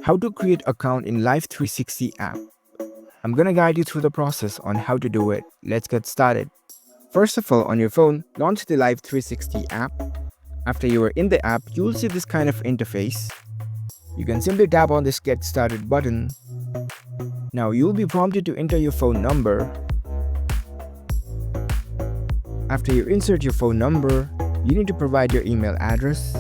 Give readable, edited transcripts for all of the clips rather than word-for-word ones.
How to create account in Life360 app. I'm gonna guide you through the process on how to do it. Let's get started. First of all, on your phone, launch the Life360 app. After you are in the app, you will see this kind of interface. You can simply tap on this Get Started button. Now you will be prompted to enter your phone number. After you insert your phone number, you need to provide your email address.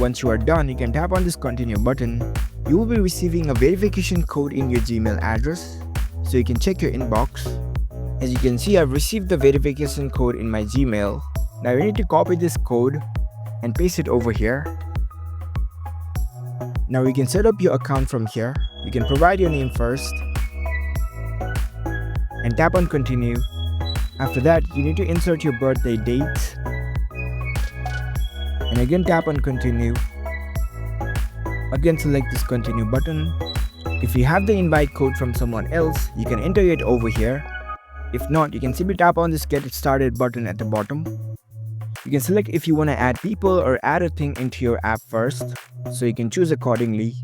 Once you are done, you can tap on this Continue button. You will be receiving a verification code in your Gmail address, so you can check your inbox. As you can see, I've received the verification code in my Gmail. Now you need to copy this code and paste it over here. Now you can set up your account from here. You can provide your name first and tap on Continue. After that, you need to insert your birthday date and again tap on Continue. Again select this Continue button. If you have the invite code from someone else, you can enter it over here. If not, you can simply tap on this Get Started button at the bottom. You can select if you want to add people or add a thing into your app first, so you can choose accordingly.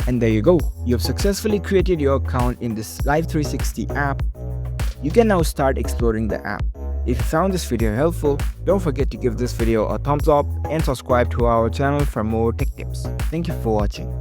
And there you go, you have successfully created your account in this Life360 app. You can now start exploring the app. If you found this video helpful, don't forget to give this video a thumbs up and subscribe to our channel for more tech tips. Thank you for watching.